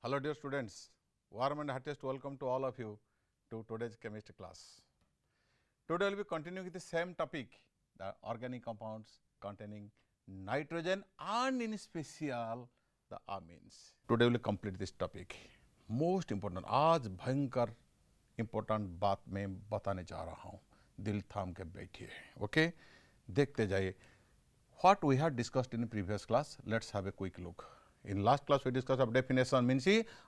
Hello dear students, warm and heartiest welcome to all of you to today's chemistry class. Today we will be continuing with the same topic, the organic compounds containing nitrogen and in special the amines. Today we will complete this topic. Most important, आज भयंकर important बात मैं बताने जा रहा हूँ, दिल थाम के बैठिए, okay? देखते जाइए. What we had discussed in the previous class, let's have a quick look. In last class we discussed of definition, means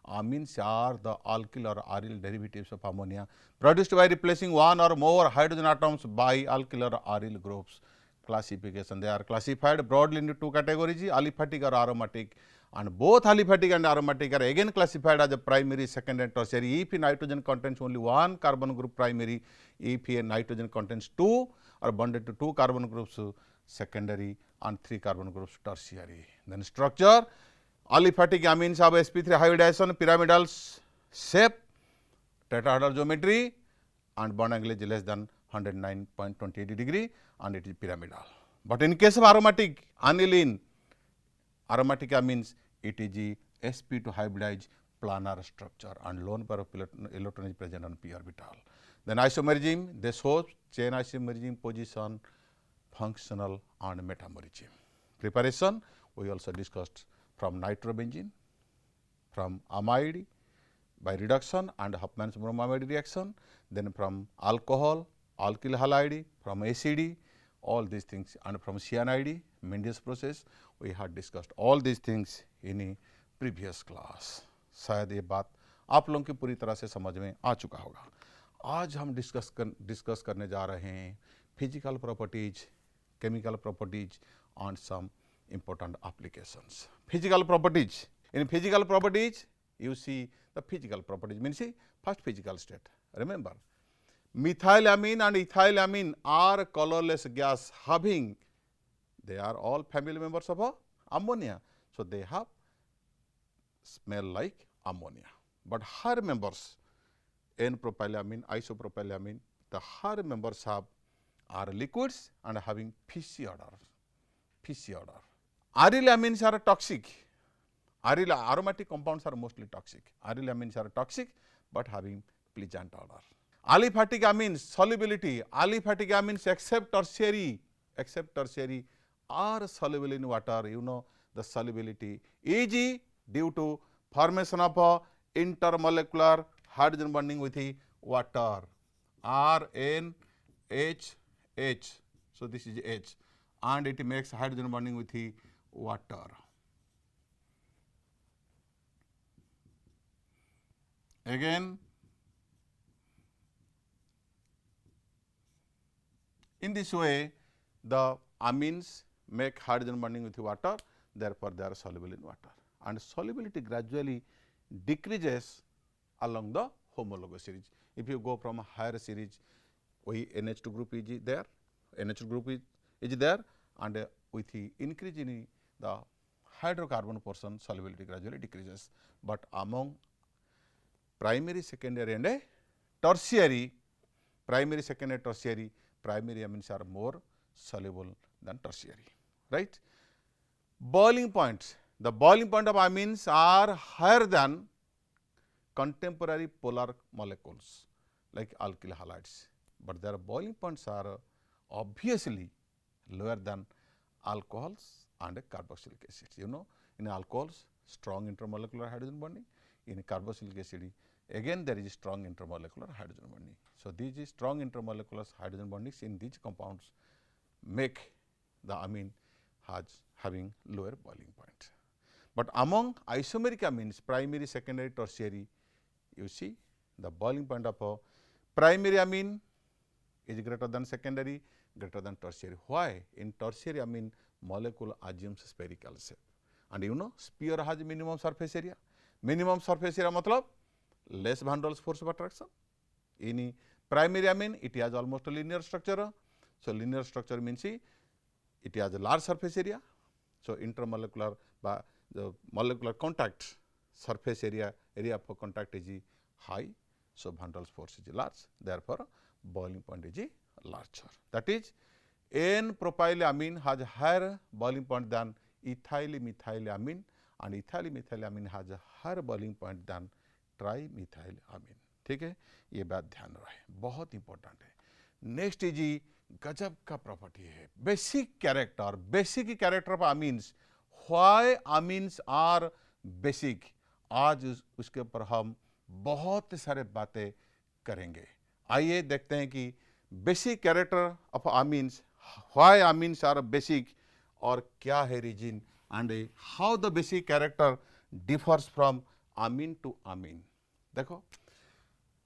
amines are the alkyl or aryl derivatives of ammonia produced by replacing one or more hydrogen atoms by alkyl or aryl groups. Classification, they are classified broadly into two categories, aliphatic or aromatic, and both aliphatic and aromatic are again classified as a primary, secondary and tertiary. If nitrogen contains only one carbon group, primary; if nitrogen contains two or bonded to two carbon groups, secondary, and three carbon groups, tertiary. Then structure, aliphatic amines have sp3 hybridization, pyramidal shape, tetrahedral geometry, and bond angle is less than 109.28 degree, and it is pyramidal. But in case of aromatic aniline, aromatic amines, it is the sp2 hybridized planar structure, and lone pair of electron is present on p orbital. Then isomerism, they show chain isomerism, position, functional, and metamerism. Preparation, we also discussed from nitrobenzene, from amide by reduction and Huffman's bromamide reaction, then from alcohol, alkyl halide, from acid, all these things, and from cyanide, Mendes process, we had discussed all these things in a previous class. शायद ये बात आप लोगों की पूरी तरह से समझ में आ चुका होगा. आज हम डिस्कस करने जा रहे हैं physical properties, chemical properties, and some important applications. Physical properties. In physical properties, you see the physical properties, means first physical state. Remember, methylamine and ethylamine are colorless gas having, they are all family members of ammonia. So they have smell like ammonia. But her members, N-propylamine, isopropylamine, the her members are liquids and having fishy odor. Fishy odor. Aryl amines are toxic. Aromatic compounds are mostly toxic. Aryl amines are toxic but having pleasant odor. Aliphatic amines, solubility. Aliphatic amines except tertiary are soluble in water. You know the solubility is due to formation of intermolecular hydrogen bonding with water. RNHH. So this is H, and it makes hydrogen bonding with water. Again, in this way, the amines make hydrogen bonding with water, therefore they are soluble in water, and solubility gradually decreases along the homologous series. If you go from a higher series, NH2 group is there, NH group is there, and with the increase in the hydrocarbon portion, solubility gradually decreases. But among primary, secondary, and tertiary, primary, secondary, tertiary, primary amines are more soluble than tertiary, right? Boiling points. The boiling point of amines are higher than contemporary polar molecules like alkyl halides, but their boiling points are obviously lower than alcohols and carboxylic acids. You know, in alcohols, strong intermolecular hydrogen bonding. In carboxylic acid, again there is strong intermolecular hydrogen bonding. So these strong intermolecular hydrogen bondings in these compounds make the amine having lower boiling point. But among isomeric amines, primary, secondary, tertiary, you see the boiling point of a primary amine is greater than secondary, greater than tertiary. Why? In tertiary amine, molecule assumes spherical shape, and you know sphere has minimum surface area. Minimum surface area matlab less van der Waals force of attraction. In primary amine, it has almost a linear structure. So linear structure means it has a large surface area. So intermolecular the molecular contact surface area of contact is high. So van der Waals force is large. Therefore, boiling point is larger. That is, N-propylamine has a higher boiling point than ethyl methylamine, and ethyl methylamine has a higher boiling point than tri methyl amine. ठीक है, ये बात ध्यान रहे, बहुत important है। Next is गजब का प्रॉपर्टी है, basic character of amines. Why amines are basic, आज उसके ऊपर हम बहुत सारे बातें करेंगे। आइए देखते हैं कि basic character of amines, why amines are basic, और क्या है reason, and how the basic character differs from amine to amine. देखो,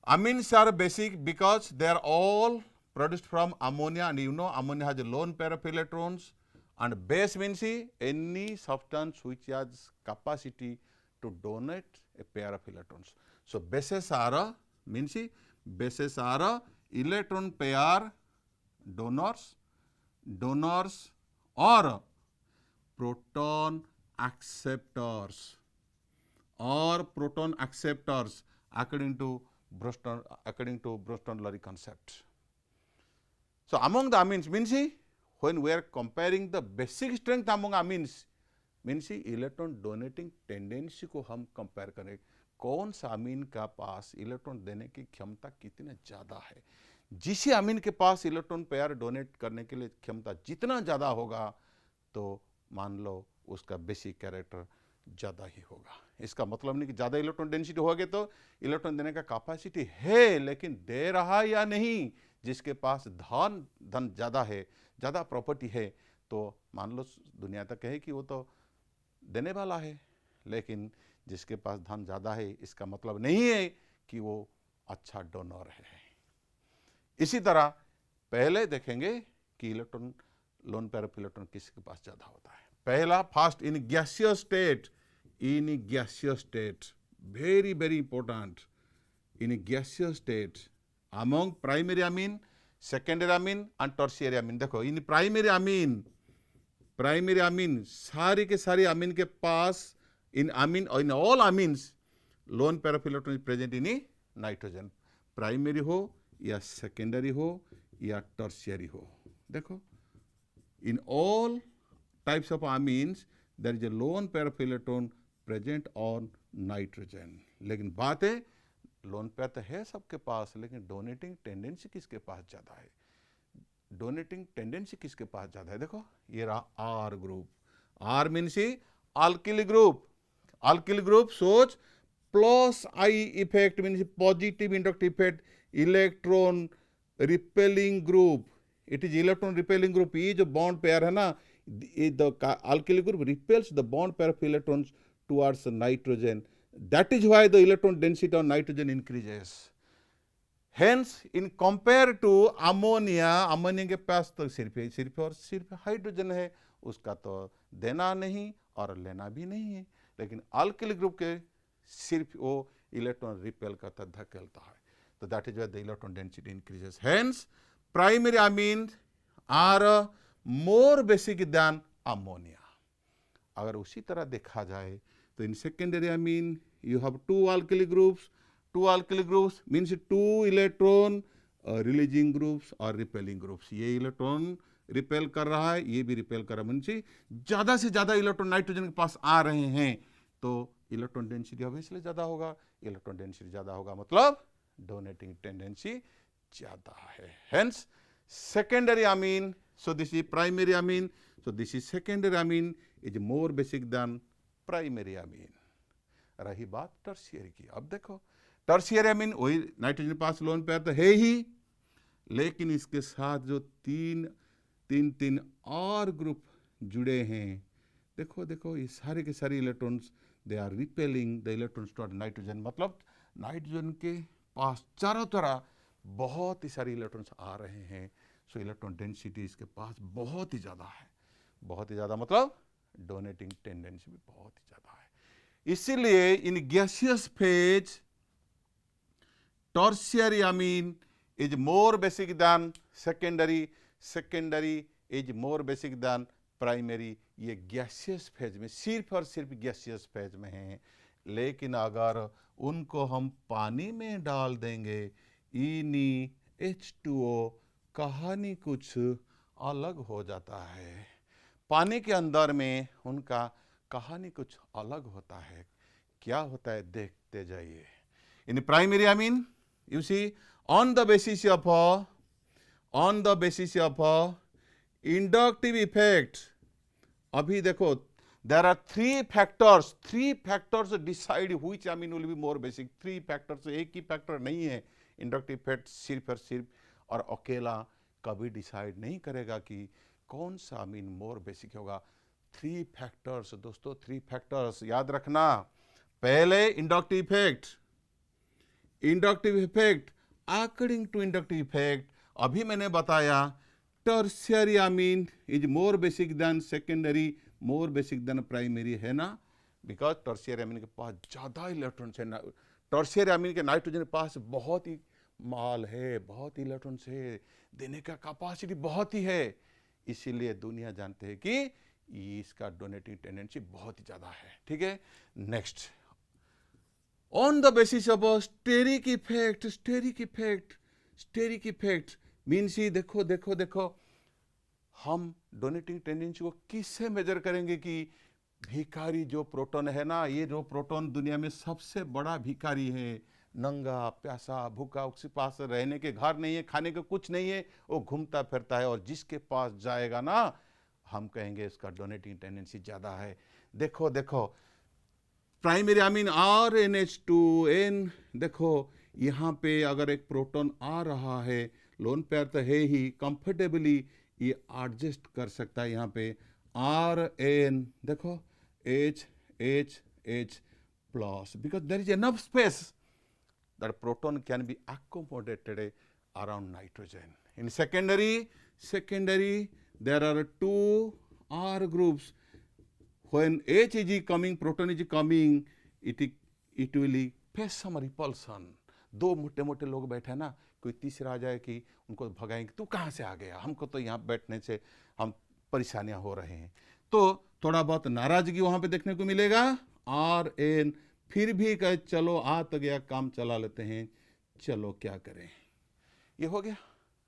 amines are basic because they are all produced from ammonia, and you know ammonia has a lone pair of electrons, and base means any substance which has capacity to donate a pair of electrons. So bases are electron pair donors or proton acceptors according to Bronsted-Lowry concept. So among the amines means when we are comparing the basic strength among amines means electron donating tendency को हम compare करें, कौन सा अमीन का पास electron देने की क्षमता कितना ज़्यादा है। जिस अमीन के पास इलेक्ट्रॉन पेयर डोनेट करने के लिए क्षमता जितना ज़्यादा होगा, तो मान लो उसका बेसिक कैरेक्टर ज़्यादा ही होगा। इसका मतलब नहीं कि ज़्यादा इलेक्ट्रॉन डेंसिटी होगी तो इलेक्ट्रॉन देने का कैपेसिटी है, लेकिन दे रहा या नहीं। जिसके पास धन ज़्यादा है, ज़्यादा प्रॉपर्टी है, तो मान लो दुनिया तक कहे कि वो तो देने वाला है, लेकिन जिसके पास धन ज़्यादा है इसका मतलब नहीं है कि वो अच्छा डोनर है। इसी तरह पहले देखेंगे कि electron loan pair of electron किसके पास ज़्यादा होता है। पहला, first in gaseous state, very very important, in a gaseous state among primary amine, secondary amine and tertiary amine। देखो, इन प्राइमरी अमीन सारी के सारी अमीन के पास in all amines lone pair of electron is present in nitrogen, primary हो या secondary हो या टर्शियरी हो। देखो, in all types of amines there is a lone pair of electron present on nitrogen. लेकिन बात है, लोन पेयर तो है सबके पास, लेकिन डोनेटिंग टेंडेंसी किसके पास ज़्यादा है। देखो, ये रहा R group. R means alkyl group सोच plus I effect means positive inductive effect, electron repelling group. It is electron repelling group. ये जो बॉन्ड पेयर है ना, the alkyl group repels the bond pair of electrons towards nitrogen. That is why the electron density on nitrogen increases. Hence, in compare to ammonia के पास तो सिर्फ hydrogen है, उसका तो देना नहीं और लेना भी नहीं है। लेकिन अल्किल ग्रुप के सिर्फ वो इलेक्ट्रॉन रिपेल करता, धकेलता है। तो that is why the electron density increases. Hence primary amine are more basic than ammonia. अगर उसी तरह देखा जाए तो in secondary amine you have two alkyl groups means two electron releasing groups और रिपेलिंग ग्रुप्स। ये इलेक्ट्रॉन रिपेल कर रहा है, ये भी रिपेल कर रहा है, मीन्स ज़्यादा से ज़्यादा इलेक्ट्रॉन नाइट्रोजन के पास आ रहे हैं, तो इलेक्ट्रॉन डेंसिटी ऑब्वियसली ज़्यादा होगा। इलेक्ट्रॉन डेंसिटी ज़्यादा होगा मतलब डोनेटिंग टेंडेंसी ज़्यादा है। Hence secondary amine, so this is primary amine, so this is secondary amine is more basic than primary amine। रही बात टर्शियरी की। अब देखो, टर्शियरी अमीन वही नाइट्रोजन पास लोन पेयर तो है ही, लेकिन इसके साथ जो तीन और ग्रुप जुड़े हैं, देखो ये सारे के सारे electrons they are repelling the electrons toward nitrogen. मतलब नाइट्रोजन के पास चारों तरफ बहुत ही सारे इलेक्ट्रॉन्स आ रहे हैं। सो इलेक्ट्रॉन डेंसिटी इसके पास बहुत ही ज़्यादा है, बहुत ही ज़्यादा मतलब डोनेटिंग टेंडेंसी भी बहुत ही ज़्यादा है। इसीलिए in gaseous phase tertiary amine is more basic than secondary is more basic than primary. ये गैसियस फेज में सिर्फ और सिर्फ गैसियस फेज में है, लेकिन अगर उनको हम पानी में डाल देंगे H2O, कहानी कुछ अलग हो जाता है। पानी के अंदर में उनका कहानी कुछ अलग होता है। क्या होता है देखते जाइए। In primary amine you see on the basis of inductive effect. अभी देखो there are three factors decide which amine will be more basic. Three factors, एक ही फैक्टर नहीं है इंडक्टिव इफेक्ट सिर्फ और अकेला कभी डिसाइड नहीं करेगा कि कौन सा अमीन मोर बेसिक होगा। थ्री फैक्टर्स दोस्तों, थ्री फैक्टर्स याद रखना। पहले inductive effect according to inductive effect अभी मैंने बताया tertiary amine is more basic than secondary, more basic than primary, है ना, बिकॉज टर्शियरी अमीन के पास ज़्यादा इलेक्ट्रॉन्स है। टर्शियरी अमीन के नाइट्रोजन के पास बहुत ही माल है, बहुत ही इलेक्ट्रॉन्स है, देने का कैपेसिटी बहुत ही है, इसीलिए दुनिया जानते हैं कि इसका डोनेटिंग टेंडेंसी बहुत ही ज़्यादा है। ठीक है, next on the basis of steric effect means ही देखो हम डोनेटिंग टेंडेंसी को किससे मेजर करेंगे कि भिखारी जो प्रोटॉन है ना, ये जो प्रोटॉन दुनिया में सबसे बड़ा भिखारी है, नंगा प्यासा भूखा, उसके पास रहने के घर नहीं है, खाने के कुछ नहीं है, वो घूमता फिरता है और जिसके पास जाएगा ना हम कहेंगे इसका डोनेटिंग टेंडेंसी ज़्यादा है। देखो प्राइमरी अमीन RnH2n, देखो यहाँ पे अगर एक प्रोटॉन आ रहा है, लोन पेयर तो है ही, कंफर्टेबली ये एडजस्ट कर सकता है यहाँ पे Rn, देखो H plus, because there is enough space that proton can be accommodated around nitrogen. In secondary there are two R groups. When H is coming, proton is coming, it will face some repulsion. दो मोटे मोटे लोग बैठे ना, कोई तीसरा आ जाए कि उनको भगाएंगे, तू कहाँ से आ गया, हमको तो यहाँ बैठने से हम परेशानियां हो रहे हैं, तो थोड़ा बहुत नाराजगी वहां पे देखने को मिलेगा। Rn फिर भी कहे चलो आ तो गया, काम चला लेते हैं, चलो क्या करें, ये हो गया।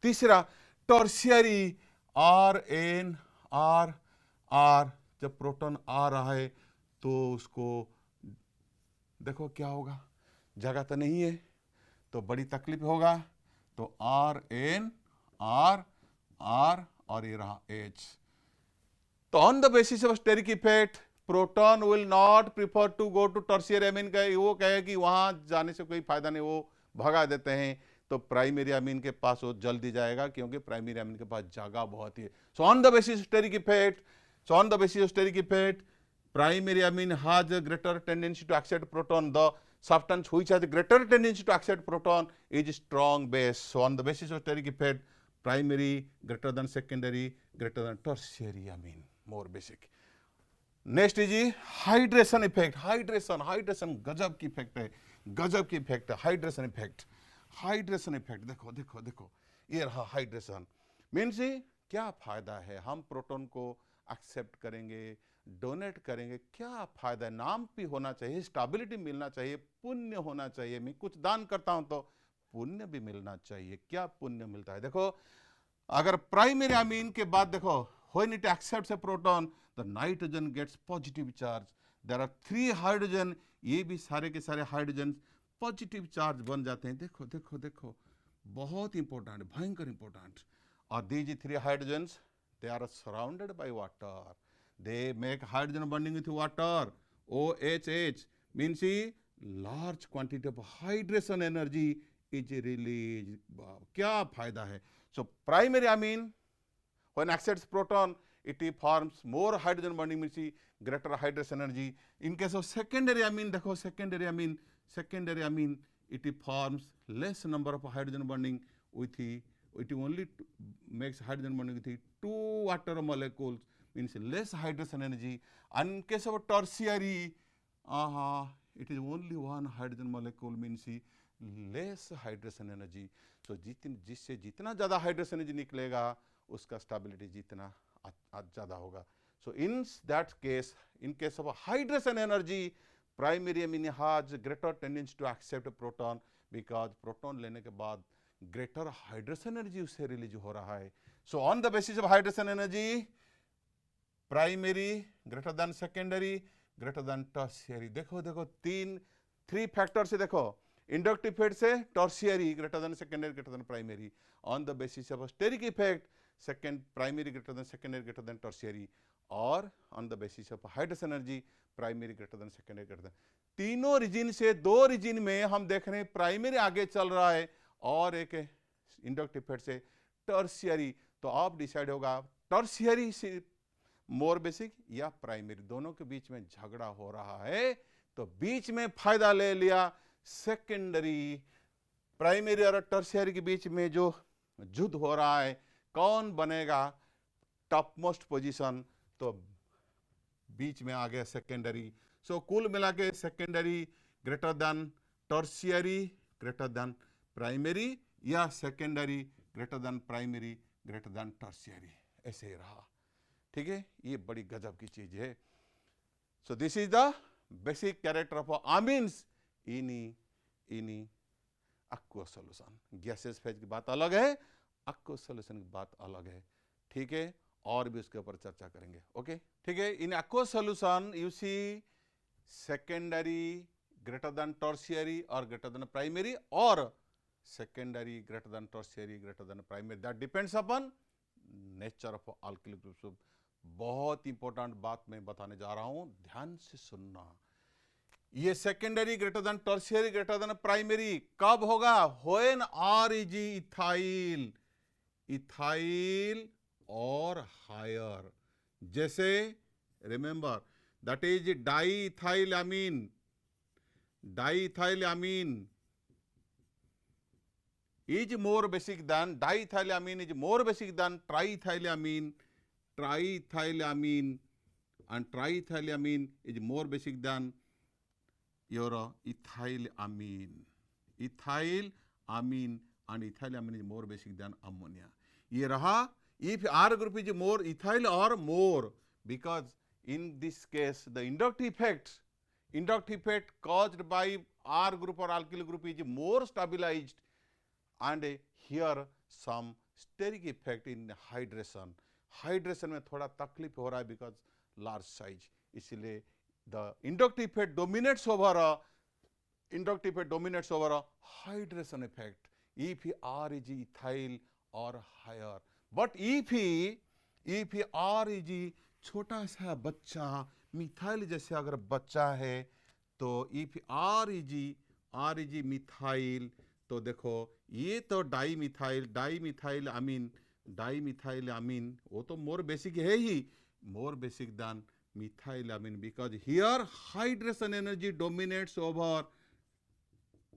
तीसरा टर्शियरी Rn R, जब प्रोटॉन आ रहा है तो उसको देखो क्या होगा, जगह तो नहीं है तो बड़ी तकलीफ होगा, तो Rn R और ये रहा H। तो on the basis of steric effect proton will not prefer to go to tertiary amine का, वो कहे कि वहां जाने से कोई फायदा नहीं, वो भगा देते हैं, तो प्राइमरी अमीन के पास वो जल्दी जाएगा क्योंकि प्राइमरी अमीन के पास जगह बहुत ही है। So on the basis of steric effect primary amine has a greater tendency to accept proton. The substance which has a greater tendency to accept proton is strong base. So on the basis of steric effect, primary greater than secondary greater than tertiary amine, more basic. Next is hydration effect. Hydration गजब की effect है, गजब की effect है hydration effect. देखो ये रहा hydration means क्या फायदा है, हम प्रोटॉन को एक्सेप्ट करेंगे, डोनेट करेंगे, क्या फायदा है, नाम भी होना चाहिए, स्टेबिलिटी मिलना चाहिए, पुण्य होना चाहिए, मैं कुछ दान करता हूं तो पुण्य भी मिलना चाहिए। क्या पुण्य मिलता है, देखो अगर प्राइमरी अमीन के बाद देखो when it accepts a proton the nitrogen gets positive charge. There are 3 hydrogen, ये भी सारे के सारे हाइड्रोजन पॉजिटिव चार्ज बन जाते हैं। देखो बहुत इंपॉर्टेंट, भयंकर इंपॉर्टेंट। और these 3 hydrogens they are surrounded by water, they make hydrogen bonding with water, OHH means large quantity of hydration energy is released. क्या फायदा है। So primary amine when accepts proton it forms more hydrogen bonding means greater hydration energy. In case of secondary amine देखो secondary amine it forms less number of hydrogen bonding with it only makes hydrogen bonding with 2 water molecules means less hydration energy. And in case of tertiary it is only 1 hydrogen molecule means less hydration energy. So जिससे जितना ज़्यादा hydration energy निकलेगा उसका stability जितना ज़्यादा होगा। So in that case, in case of hydration energy primary amine has greater tendency to accept proton because proton लेने के बाद ग्रेटर हाइड्रेशन एनर्जी उससे रिलीज हो रहा है। So on the basis of hydration energy primary greater than secondary greater than tertiary. देखो देखो three factor से देखो, इंडक्टिव इफेक्ट से tertiary greater than secondary greater than primary, on the basis of steric effect second primary greater than secondary greater than tertiary, और on the basis of hydrogen energy primary greater than secondary greater than. तीनों reason से दो reason में हम देख रहे हैं primary आगे चल रहा है और एक इंडक्टिव इफेक्ट से टर्शियरी। तो आप डिसाइड होगा टर्शियरी से मोर बेसिक या प्राइमरी, दोनों के बीच में झगड़ा हो रहा है तो बीच में फायदा ले लिया सेकेंडरी। प्राइमरी और टर्शियरी के बीच में जो युद्ध हो रहा है, कौन बनेगा टॉप मोस्ट पोजीशन, तो बीच में आ गया सेकेंडरी। सो कुल मिला के secondary greater than tertiary greater than primary, या secondary greater than primary greater than tertiary, ऐसे ही रहा। ठीक है, ये बड़ी गजब की चीज है। सो this is the basic character of amines in aqueous solution. Gases phase की बात अलग है, aqueous सॉल्यूशन की बात अलग है। ठीक है, और भी उसके ऊपर चर्चा करेंगे। ओके, ठीक है। In aqueous solution you see secondary greater than tertiary और ग्रेटर देन प्राइमरी, और secondary greater than tertiary greater than primary, that depends upon nature of alkyl groups. बहुत इंपॉर्टेंट बात मैं बताने जा रहा हूं, ध्यान से सुनना। ये secondary greater than tertiary greater than primary कब होगा? When R is ethyl, ethyl और हायर। जैसे remember that is diethylamine, diethylamine is more basic than diethylamine, is more basic than triethylamine, triethylamine, and triethylamine is more basic than your ethylamine. Ethylamine and ethylamine is more basic than ammonia. ये रहा, if R group is more ethyl or more, because in this case the inductive effect caused by R group or alkyl group is more stabilized, and here some steric effect in hydration. Hydration में थोड़ा तकलीफ हो रहा है because large size, इसलिए the inductive effect dominates over hydration effect if R is ethyl और higher. But if R is छोटा सा बच्चा, मिथाइल जैसे अगर बच्चा है, तो इफ आर इज मिथाइल, तो देखो ये तो डाइमिथाइल अमीन, वो तो मोर बेसिक है ही, more basic than methyl amine, because here hydration energy dominates over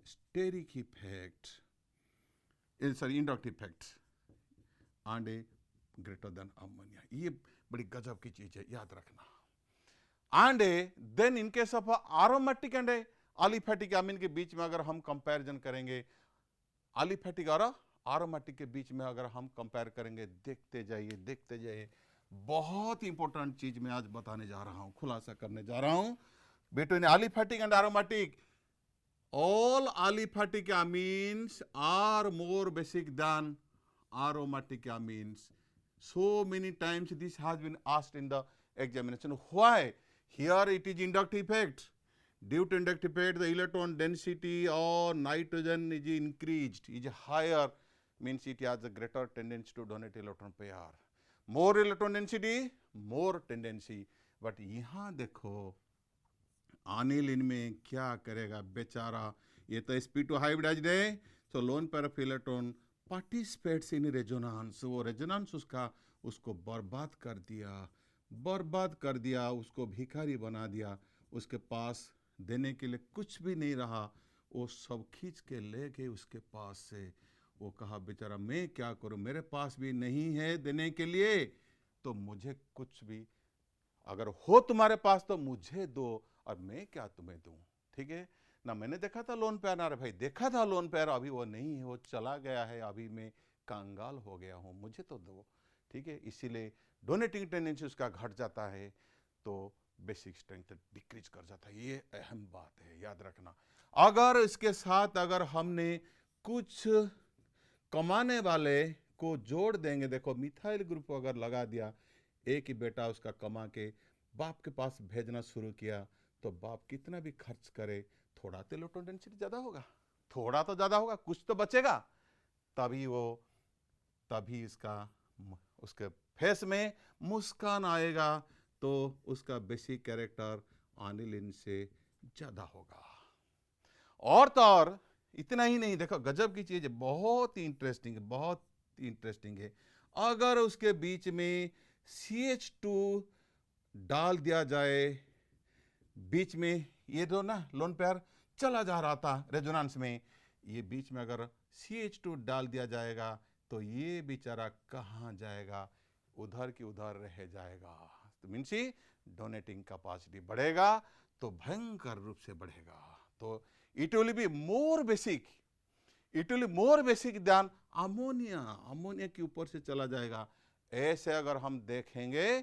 steric effect, sorry inductive effect and greater than ammonia. ये बड़ी गजब की चीज है, याद रखना। And then in case of aromatic and aliphatic amine के बीच में अगर हम कंपैरिजन करेंगे, एलिफेटिक और एरोमेटिक के बीच में अगर हम कंपेयर करेंगे, देखते जाइए, बहुत इंपॉर्टेंट चीज मैं आज बताने जा रहा हूं, खुलासा करने जा रहा हूं between aliphatic and aromatic. All aliphatic amines are more basic than aromatic amines. So many times this has been asked in the examination. Why? Here it is inductive effect. Due to inductive effect, the electron density or nitrogen is increased, is higher, means it has a greater tendency to donate electron pair. More electron density, more tendency. But यहाँ देखो अनिल इनमें क्या करेगा बेचारा, ये तो sp2 hybridised है, so lone pair of electron participates in resonance, वो रेजोनेंस उसको बर्बाद कर दिया, उसको भिखारी बना दिया, उसके पास देने के लिए कुछ भी नहीं रहा, वो सब खींच के ले गए उसके पास से। वो कहा बेचारा मैं क्या करूं, मेरे पास भी नहीं है देने के लिए, तो मुझे कुछ भी अगर हो तुम्हारे पास तो मुझे दो, और मैं क्या तुम्हें दूं। ठीक है ना, मैंने देखा था लोन पेयर, अरे भाई देखा था लोन पेयर, अभी वो नहीं है, वो चला गया है, अभी मैं कंगाल हो गया हूँ, मुझे तो दो। ठीक है, इसीलिए डोनेटिंग टेंडेंसी उसका घट जाता है, तो बेसिक स्ट्रेंथ डिक्रीज कर जाता है। ये अहम बात है, याद रखना। अगर इसके साथ अगर हमने कुछ कमाने वाले को जोड़ देंगे, देखो मिथाइल ग्रुप अगर लगा दिया, एक ही बेटा उसका कमा के बाप के पास भेजना शुरू किया तो बाप कितना भी खर्च करे थोड़ा तो इलेक्ट्रॉन डेंसिटी ज़्यादा होगा, थोड़ा तो ज़्यादा होगा, कुछ तो बचेगा, तभी उसके फेस में मुस्कान आएगा, तो उसका बेसिक कैरेक्टर एनिलीन से ज़्यादा होगा। और तो और इतना ही नहीं, देखो गजब की चीज़ है, बहुत ही इंटरेस्टिंग है, बहुत इंटरेस्टिंग है। अगर उसके बीच में CH2 डाल दिया जाए, बीच में ये जो ना लोन पेयर चला जा रहा था रेजोनेंस में, ये बीच में अगर CH2 डाल दिया जाएगा तो ये बेचारा कहाँ जाएगा, उधर की उधर रह जाएगा। तो मीन्स डोनेटिंग कैपेसिटी बढ़ेगा तो भयंकर रूप से बढ़ेगा। तो it will be more basic, than ammonia के ऊपर से चला जाएगा। ऐसे अगर हम देखेंगे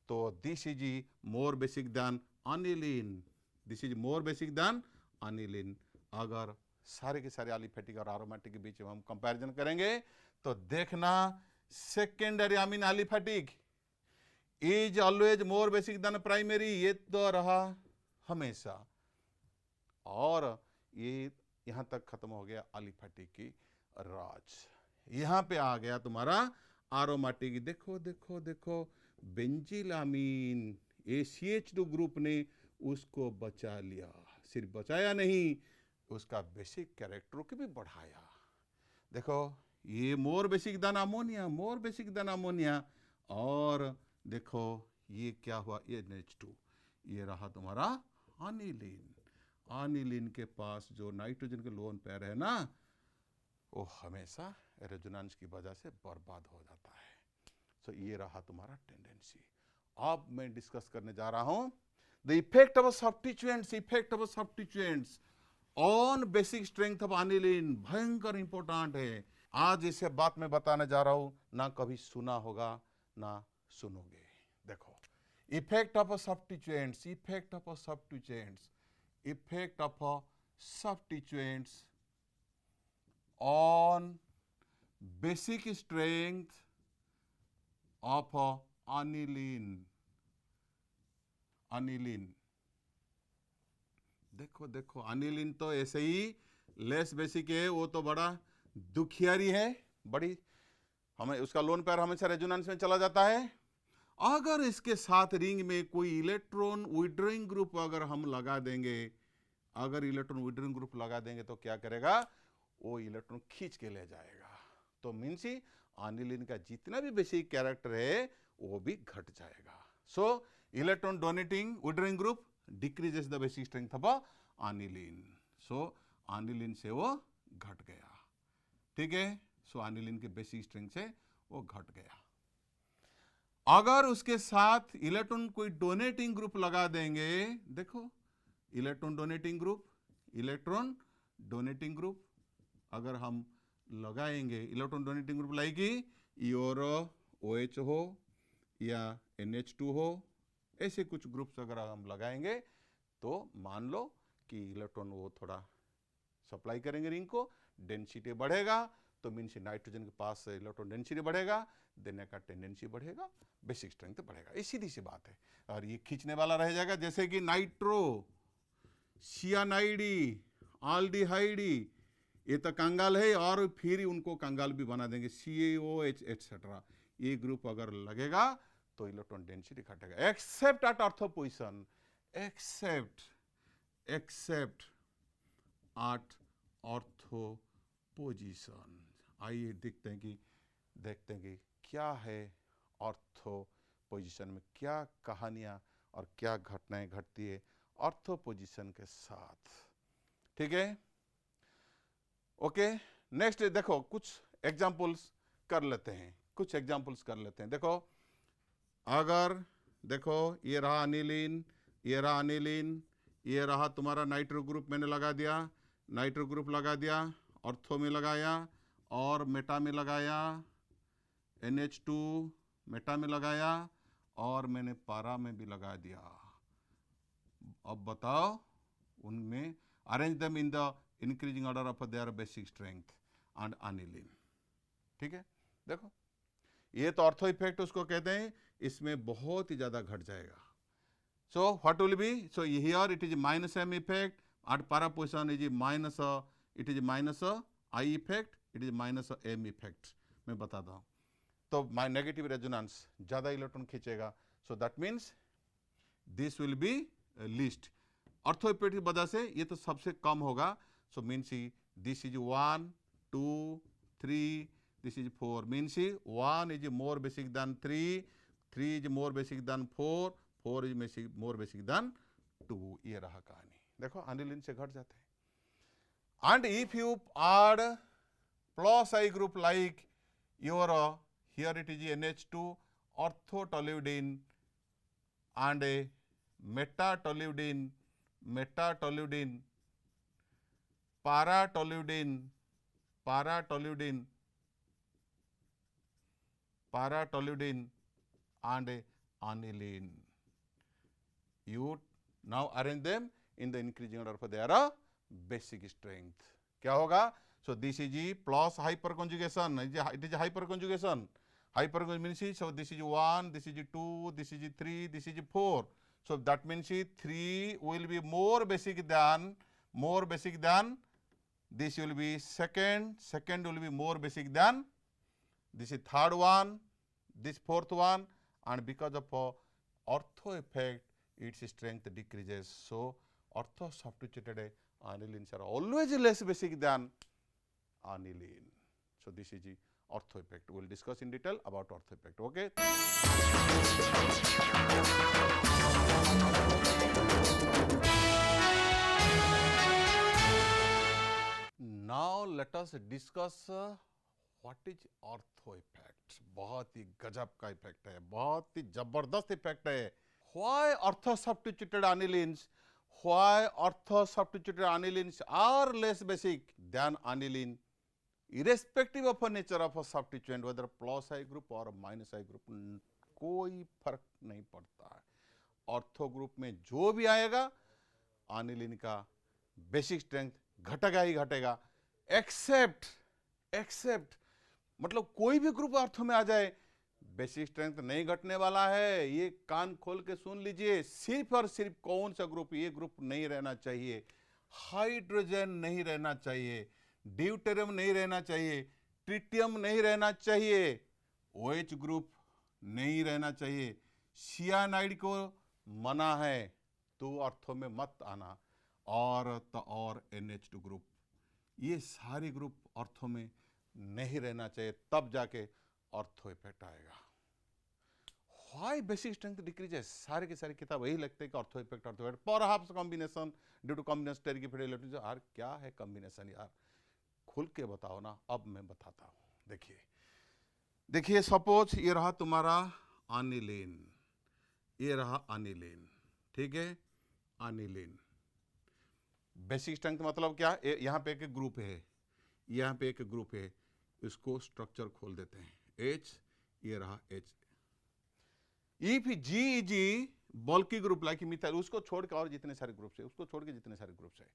तो this is more basic than aniline, अगर सारे के सारे एलिफेटिक और एरोमेटिक के बीच में हम कंपैरिजन करेंगे तो देखना secondary amine aliphatic is always more basic than primary, ये तो रहा हमेशा। और ये यहां तक खत्म हो गया एलिफेटिक की राज। यहां पे आ गया तुम्हारा एरोमेटिक। देखो बेंजिलामीन, ACH2 ग्रुप ने उसको बचा लिया, सिर्फ बचाया नहीं, उसका बेसिक कैरेक्टर को भी बढ़ाया। देखो ये मोर बेसिक देन अमोनिया, और देखो ये क्या हुआ, ये NH2, ये रहा तुम्हारा एनिलीन के पास जो नाइट्रोजन के लोन पेयर है ना, वो हमेशा रेजोनेंस की वजह से बर्बाद हो जाता है। सो ये रहा तुम्हारा टेंडेंसी। अब मैं डिस्कस करने जा रहा हूं the effect of substituents on basic strength of aniline. भयंकर इंपॉर्टेंट है। आज इसे बात मैं बताने जा रहा हूं, ना कभी सुना होगा ना सुनोगे। देखो effect of substituents on basic strength of aniline। देखो अनिलीन तो ऐसे ही लेस बेसिक है, वो तो बड़ा दुखियारी है, बड़ी हमें उसका लोन पेयर हमेशा रेजोनेंस में चला जाता है। अगर इसके साथ रिंग में कोई इलेक्ट्रॉन विड्रॉइंग ग्रुप अगर हम लगा देंगे, तो क्या करेगा, वो इलेक्ट्रॉन खींच के ले जाएगा। तो मीन्स एनिलीन का जितना भी बेसिक कैरेक्टर है वो भी घट जाएगा। सो electron donating withdrawing group decreases the basic strength of aniline. So aniline से वो घट गया, ठीक है। सो एनिलीन के बेसिक स्ट्रेंथ से वो घट गया। अगर उसके साथ इलेक्ट्रॉन कोई डोनेटिंग ग्रुप लगा देंगे, देखो इलेक्ट्रॉन डोनेटिंग ग्रुप अगर हम लगाएंगे, इलेक्ट्रॉन डोनेटिंग ग्रुप लाएगी यूरो OH हो या NH2 हो, ऐसे कुछ ग्रुप्स अगर हम लगाएंगे तो मान लो कि इलेक्ट्रॉन वो थोड़ा सप्लाई करेंगे रिंग को, डेंसिटी बढ़ेगा, तो मीन्स नाइट्रोजन के पास इलेक्ट्रॉन डेंसिटी बढ़ेगा, देने का टेंडेंसी बढ़ेगा, बेसिक स्ट्रेंथ बढ़ेगा। ये सीधी सी बात है। और ये खींचने वाला रह जाएगा, जैसे कि नाइट्रो, सियानाइडी, आल्डिहाइडी, ये तो कंगाल है, और फिर उनको कंगाल भी बना देंगे, CaOH एटसेट्रा। ये ग्रुप अगर लगेगा तो इलेक्ट्रॉन डेंसिटी घटेगा, accept at ortho position, accept at ortho position. आइए देखते हैं कि क्या है ऑर्थो पोजिशन में, क्या कहानियां और क्या घटनाएं घटती है ऑर्थो पोजिशन के साथ, ठीक है। ओके, नेक्स्ट देखो कुछ एग्जाम्पल्स कर लेते हैं, देखो अगर देखो ये रहा अनिलीन, ये रहा तुम्हारा नाइट्रो ग्रुप, मैंने लगा दिया, ऑर्थो में लगाया और मेटा में लगाया, NH2 मेटा में लगाया और मैंने पारा में भी लगा दिया। अब बताओ उनमें arrange them in the increasing order of their basic strength and aniline, ठीक है। देखो ये तो ऑर्थो इफेक्ट उसको कहते हैं, इसमें बहुत ही ज्यादा घट जाएगा, So what will be? So here it is minus m effect, at para position is minus it is minus I effect, it is minus m effect. मैं बताता हूँ. तो my negative resonance ज़्यादा इलेक्ट्रॉन खींचेगा. So that means this will be least. Ortho effect की वजह से ये तो सबसे कम होगा. So means this is 1, 2, 3, this is 4. Means 1 is more basic than 3, 3 is more basic than 4, 4 is more basic than 2. ये रहा कहानी. देखो aniline से घट जाते हैं. And if you add plus I group like your here it is NH2 orthotoluidine and a metatoluidine, paratoluidine, and a aniline. You now arrange them in the increasing order for their basic strength. क्या होगा? So this is plus hyperconjugation. It is hyperconjugation. Hyperconjugation means so this is 1, this is 2, this is 3, this is 4. So that means 3 will be more basic than this will be second will be more basic than this is third one, this fourth one, and because of ortho effect its strength decreases. So ortho substituted anilines are always less basic than aniline. So this is the ortho effect. We will discuss in detail about ortho effect. Okay. Now let us discuss what is ortho effect. बहुत ही गजब का effect है, बहुत ही जबरदस्त effect है. Why ortho substituted anilines? Why ortho substituted anilines are less basic than aniline, irrespective of the nature of a substituent, whether plus I group or minus I group, कोई फर्क नहीं पड़ता है. ऑर्थो ग्रुप में जो भी आएगा एनिलीन का बेसिक स्ट्रेंथ घटेगा ही घटेगा, एक्सेप्ट मतलब कोई भी ग्रुप ऑर्थो में आ जाए बेसिक स्ट्रेंथ नहीं घटने वाला है. ये कान खोल के सुन लीजिए. सिर्फ और सिर्फ कौन सा ग्रुप? ये ग्रुप नहीं रहना चाहिए. हाइड्रोजन नहीं रहना चाहिए, ड्यूटेरियम नहीं रहना चाहिए, ट्रिटियम नहीं रहना चाहिए, OH ग्रुप नहीं रहना चाहिए, सियानाइड को मना है, तो ऑर्थो में मत आना. और NH2 ग्रुप, ये सारे ग्रुप ऑर्थो में नहीं रहना चाहिए, तब जाके ऑर्थो इफेक्ट आएगा. Why basic strength decreases? सारे के सारे किताब वही लगते हैं कि ortho effect perhaps combination due to combination steric fidelity. यार क्या है कॉम्बिनेशन यार, खुल के बताओ ना. अब मैं बताता हूँ. देखिए सपोज ये रहा तुम्हारा एनिलीन, ये रहा एनिलीन, ठीक है. एनिलीन बेसिक स्ट्रेंथ मतलब क्या? यहाँ पे एक ग्रुप है, यहाँ पे एक ग्रुप है, इसको स्ट्रक्चर खोल देते हैं. H, ये रहा H. If G is bulky group like methyl, उसको छोड़ के और जितने सारे ग्रुप्स है, उसको छोड़ के जितने सारे ग्रुप्स है,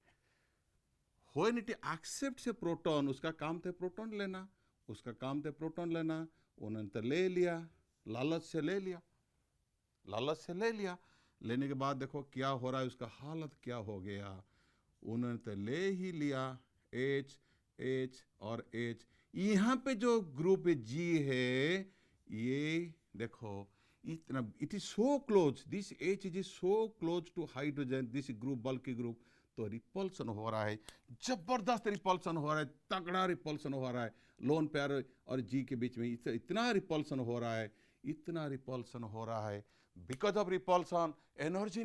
when it accepts A proton, उसका काम था प्रोटॉन लेना, उसका काम था प्रोटॉन लेना. उन्होंने तो ले लिया, लालच से ले लिया. लेने के बाद देखो क्या हो रहा है, उसका हालत क्या हो गया. उन्होंने तो ले ही लिया H और H. यहाँ पे जो ग्रुप G है, ये देखो इतना, it is so close, this H is so close to hydrogen, this group bulky group. तो रिपल्सन हो रहा है, जबरदस्त रिपल्सन हो रहा है, तगड़ा रिपल्सन हो रहा है. लोन पेयर और G के बीच में इतना रिपल्सन हो रहा है. Because of repulsion energy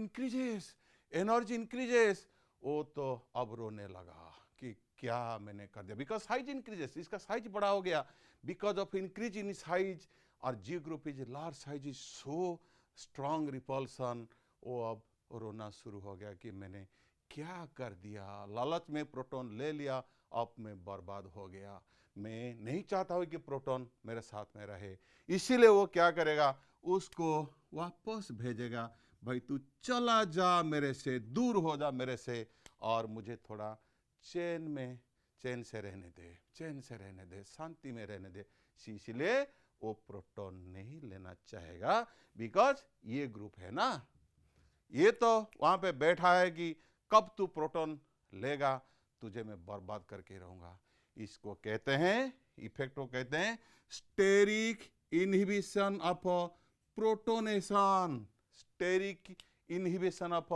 increases. वो तो अब रोने लगा कि क्या मैंने कर दिया. बिकॉज साइज इंक्रीजेस, इसका साइज बड़ा हो गया. Because of increase in size और G group is large size is so strong repulsion. वो अब रोना शुरू हो गया कि मैंने क्या कर दिया. लालच में प्रोटॉन ले लिया, अब मैं बर्बाद हो गया. मैं नहीं चाहता हूँ कि प्रोटॉन मेरे साथ में रहे, इसीलिए वो क्या करेगा, उसको वापस भेजेगा. भाई तू चला जा मेरे से, दूर हो जा मेरे से, और मुझे थोड़ा चैन से रहने दे, शांति में रहने दे. इसलिए वो प्रोटॉन नहीं लेना चाहेगा, बिकॉज ये ग्रुप है ना, ये तो वहां पे बैठा है कि कब तू प्रोटॉन लेगा, तुझे मैं बर्बाद करके रहूंगा। इसको कहते हैं, इफेक्ट को कहते हैं steric inhibition of protonation. Steric inhibition of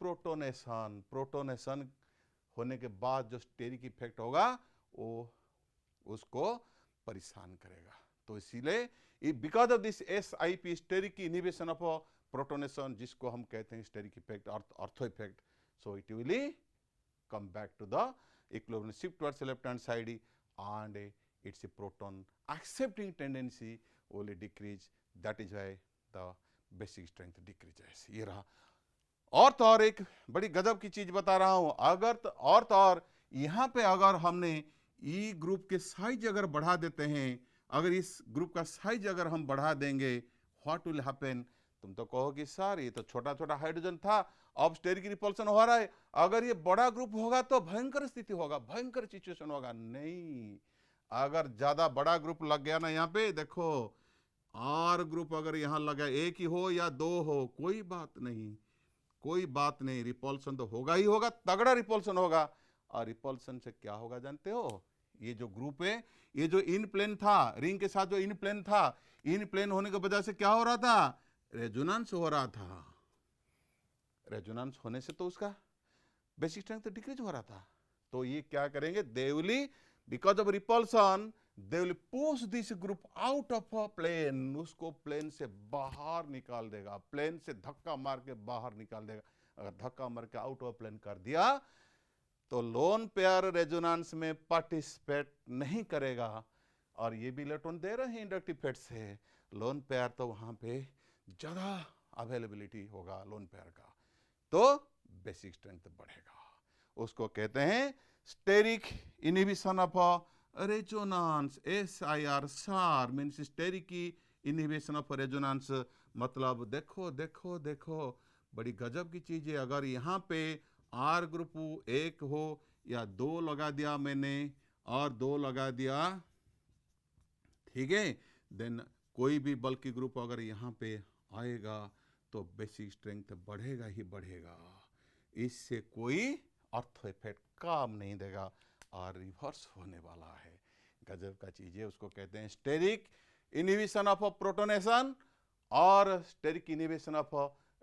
protonation. Protonation होने के बाद जो स्टेरिक इफेक्ट होगा वो उसको परेशान करेगा। तो इसीलिए because of this SIP, steric inhibition of protonation, जिसको हम कहते हैं steric effect, ortho effect, so it will come back to the equilibrium, shift towards the left hand side, and its proton accepting tendency will decrease. That is why the basic strength decreases. ये रहा। और तो और एक बड़ी गजब की चीज बता रहा हूं, अगर तो और यहां पे अगर हमने ई ग्रुप के साइज अगर बढ़ा देते हैं, अगर इस ग्रुप का साइज अगर हम बढ़ा देंगे, व्हाट विल हैपन? तुम तो कहोगे सर ये तो छोटा छोटा हाइड्रोजन था, अब स्टेरिक रिपल्सन हो रहा है, अगर ये बड़ा ग्रुप होगा तो भयंकर स्थिति होगा, भयंकर सिचुएशन होगा। नहीं, अगर ज्यादा बड़ा ग्रुप लग गया ना, यहाँ पे देखो आर ग्रुप अगर यहाँ लगा, एक ही हो या दो हो, कोई बात नहीं, कोई बात नहीं, रिपल्सन तो होगा ही होगा, तगड़ा रिपल्सन होगा। और रिपल्सन से क्या होगा जानते हो? ये जो ग्रुप है, ये जो इन प्लेन था, रिंग के साथ जो इन प्लेन था, इन प्लेन होने की वजह से क्या हो रहा था? रेजोनेंस हो रहा था। रेजोनेंस होने से तो उसका बेसिक स्ट्रेंथ डिक्रीज हो रहा था। तो ये क्या करेंगे? They will, because of repulsion, they will push this group out of a plane, उसको प्लेन से बाहर निकाल देगा, प्लेन से धक्का मार के बाहर निकाल देगा। अगर धक्का मार के आउट ऑफ प्लेन कर दिया तो लोन पेयर रेजोनेंस में पार्टिसिपेट नहीं करेगा। और ये भी इलेक्ट्रॉन दे रहे हैं इंडक्टिव फेट से, लोन पेयर तो वहां पे ज्यादा अवेलेबिलिटी होगा लोन पेयर का, तो बेसिक स्ट्रेंथ बढ़ेगा। उसको कहते हैं steric inhibition of resonance, SIR, SAR means steric inhibition of resonance. मतलब देखो देखो देखो, बड़ी गजब की चीज है। अगर यहाँ पे आर ग्रुप एक हो या दो लगा दिया मैंने, और दो लगा दिया, ठीक है, देन कोई भी बल्कि ग्रुप अगर यहाँ पे आएगा तो बेसिक स्ट्रेंथ बढ़ेगा ही बढ़ेगा। इससे कोई ऑर्थो इफेक्ट काम नहीं देगा और रिवर्स होने वाला है। गजब का चीज है। उसको कहते हैं स्टेरिक इनहिबिशन ऑफ प्रोटोनेशन और steric inhibition of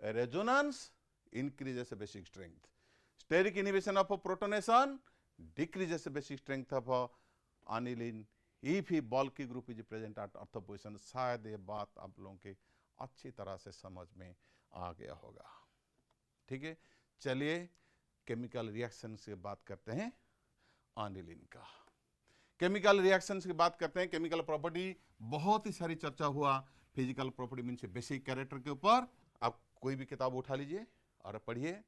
resonance increases basic strength. Steric inhibition of protonation decreases basic strength of aniline if ही bulky group is present at ortho position. शायद ये बात आप लोगों के अच्छी तरह से समझ में आ गया होगा। ठीक है, चलिए केमिकल रिएक्शन से बात करते हैं एनिलीन का। केमिकल रिएक्शन की बात करते हैं। केमिकल प्रॉपर्टी बहुत ही सारी चर्चा हुआ, physical property means basic character के ऊपर। आप कोई भी किताब उठा लीजिए और पढ़िए,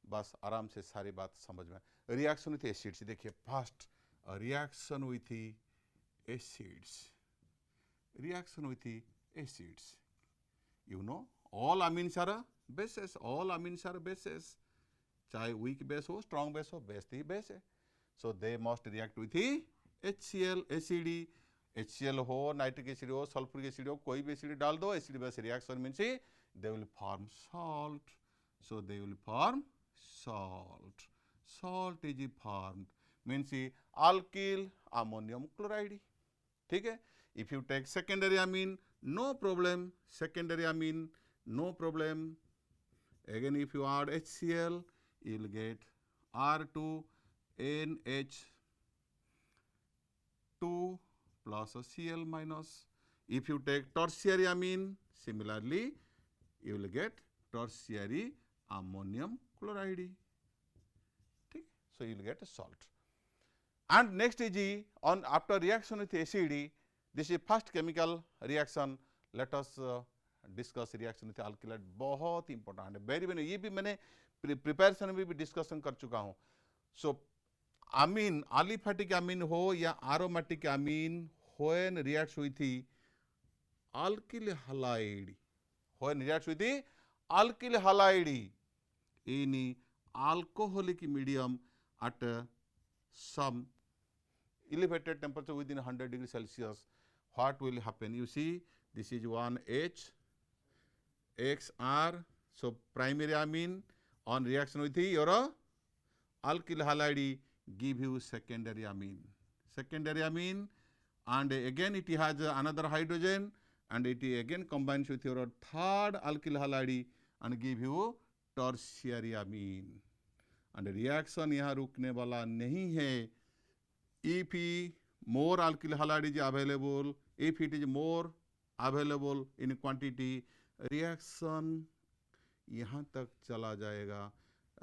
बस आराम से सारी बात समझ में। रिएक्शन विथ एसिड्स, देखिए first reaction with acids, reaction with acids, you know all amines are bases, all amines are bases, चाहे weak base हो strong base हो, base ही base है। so they must react with HCl, acid, HCl हो, nitric acid हो, sulphuric acid हो, कोई भी acid डाल दो, acid base reaction means they will form salt, so they will form salt, salt is formed means alkyl ammonium chloride। ठीक है, if you take secondary amine no problem, secondary amine no problem, again if you add HCl you will get R2NH2 plus Cl minus। if you take tertiary amine similarly you will get tertiary ammonium chloride। ठीक, so you will get a salt। and next is on after reaction with acid, this is first chemical reaction। let us discuss reaction with alkylate, बहुत important है, very very. ये भी मैंने preparation में भी discussion कर चुका हूँ। सो अमीन, एलिफेटिक अमीन हो या aromatic amine, when reacts with alkyl halide, when reacts with alkyl halide in alcoholic medium at some elevated temperature within 100 degrees Celsius, what will happen? You see, this is one H, XR, So primary amine on reaction with your alkyl halide give you secondary amine. Secondary amine, and again it has another hydrogen, and it again combines with your third alkyl halide and give you tertiary amine. And reaction यहाँ रुकने वाला नहीं है. If more alkyl halide is available, if it is more available in quantity, reaction यहाँ तक चला जाएगा,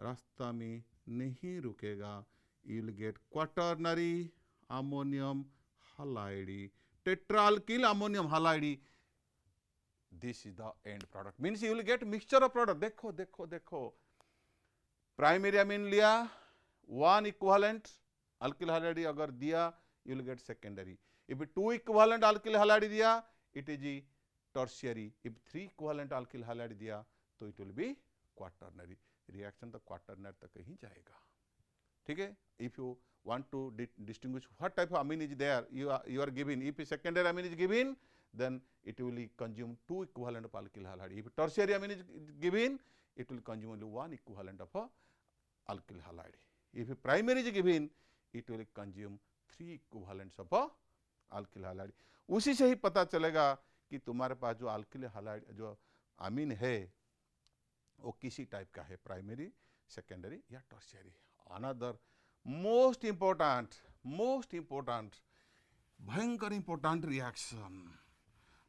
रास्ता में नहीं रुकेगा. You will get quaternary ammonium halide, tetraalkyl ammonium halide. This is the end product. Means you will get mixture of product. देखो देखो देखो, प्राइमरी अमीन लिया, वन इक्विवेलेंट अल्किल हैलाइड अगर दिया, you will get secondary. If 2 equivalent alkyl halide दिया, it is tertiary. If 3 equivalent alkyl halide दिया, तो it will be quaternary. Reaction तो quaternary तक ही जाएगा. ठीक है. If you want to distinguish what type of amine is there, you are given. If secondary amine is given, then it will consume 2 equivalent of alkyl halide. If tertiary amine is given, it will consume only 1 equivalent of alkyl halide. If primary is given, it will consume 3 equivalents of alkyl halide. उसी से ही पता चलेगा कि तुम्हारे पास जो alkyl halide जो अमीन है वो किसी टाइप का है, प्राइमरी, सेकेंडरी या टर्शियरी. अनदर मोस्ट इंपॉर्टेंट भयंकर इंपॉर्टेंट रिएक्शन.